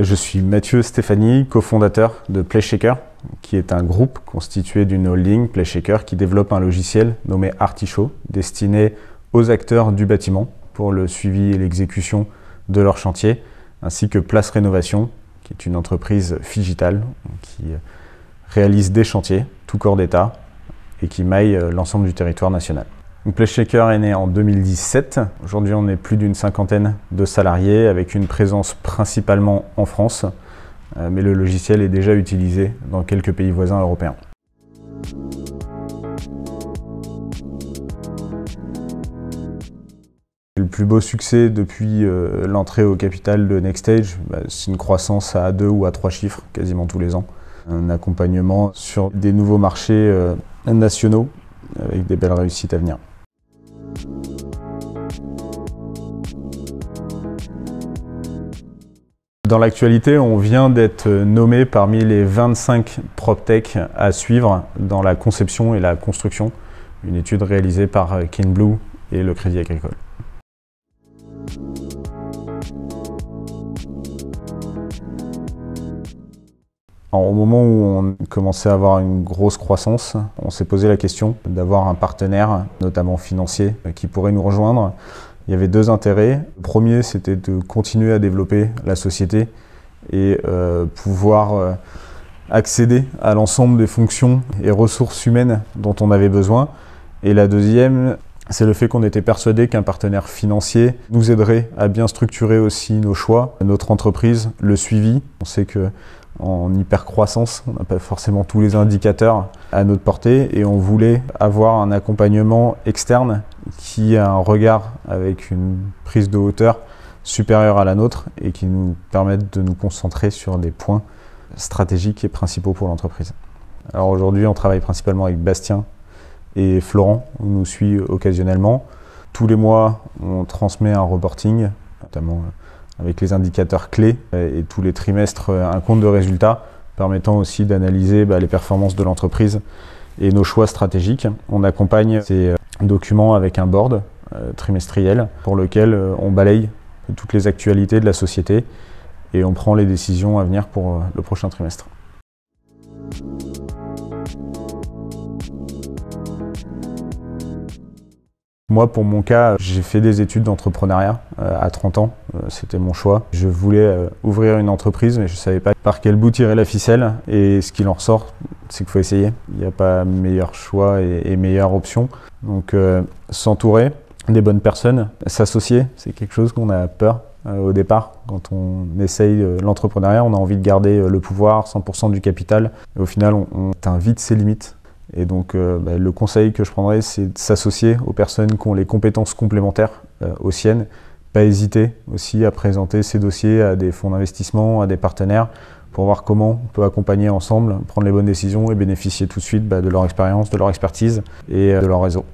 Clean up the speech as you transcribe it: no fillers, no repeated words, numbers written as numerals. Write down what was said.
Je suis Mathieu Stéphanie, cofondateur de PlayShaker, qui est un groupe constitué d'une holding PlayShaker qui développe un logiciel nommé Artichaut, destiné aux acteurs du bâtiment pour le suivi et l'exécution de leur chantier, ainsi que Place Rénovation, qui est une entreprise digitale qui réalise des chantiers, tout corps d'État, et qui maille l'ensemble du territoire national. PlayShaker est né en 2017. Aujourd'hui, on est plus d'une cinquantaine de salariés avec une présence principalement en France, mais le logiciel est déjà utilisé dans quelques pays voisins européens. Le plus beau succès depuis l'entrée au capital de NextStage, c'est une croissance à 2 ou à 3 chiffres quasiment tous les ans. Un accompagnement sur des nouveaux marchés nationaux avec des belles réussites à venir. Dans l'actualité, on vient d'être nommé parmi les 25 PropTech à suivre dans la conception et la construction, une étude réalisée par KinBlue et le Crédit Agricole. Au moment où on commençait à avoir une grosse croissance, on s'est posé la question d'avoir un partenaire, notamment financier, qui pourrait nous rejoindre. Il y avait deux intérêts. Le premier, c'était de continuer à développer la société et pouvoir accéder à l'ensemble des fonctions et ressources humaines dont on avait besoin. Et la deuxième, c'est le fait qu'on était persuadé qu'un partenaire financier nous aiderait à bien structurer aussi nos choix, notre entreprise, le suivi. On sait qu'en hypercroissance, on n'a pas forcément tous les indicateurs à notre portée et on voulait avoir un accompagnement externe qui a un regard avec une prise de hauteur supérieure à la nôtre et qui nous permette de nous concentrer sur des points stratégiques et principaux pour l'entreprise. Alors aujourd'hui, on travaille principalement avec Bastien et Florent, on nous suit occasionnellement. Tous les mois, on transmet un reporting, notamment avec les indicateurs clés, et tous les trimestres, un compte de résultats permettant aussi d'analyser les performances de l'entreprise et nos choix stratégiques. On accompagne ces documents avec un board trimestriel pour lequel on balaye toutes les actualités de la société et on prend les décisions à venir pour le prochain trimestre. Moi, pour mon cas, j'ai fait des études d'entrepreneuriat à 30 ans. C'était mon choix. Je voulais ouvrir une entreprise, mais je ne savais pas par quel bout tirer la ficelle. Et ce qu'il en ressort, c'est qu'il faut essayer. Il n'y a pas meilleur choix et meilleure option. Donc, s'entourer des bonnes personnes, s'associer, c'est quelque chose qu'on a peur au départ. Quand on essaye l'entrepreneuriat, on a envie de garder le pouvoir, 100% du capital. Et au final, on atteint vite ses limites. Et donc, le conseil que je prendrais, c'est de s'associer aux personnes qui ont les compétences complémentaires aux siennes. Pas hésiter aussi à présenter ces dossiers à des fonds d'investissement, à des partenaires, pour voir comment on peut accompagner ensemble, prendre les bonnes décisions et bénéficier tout de suite de leur expérience, de leur expertise et de leur réseau.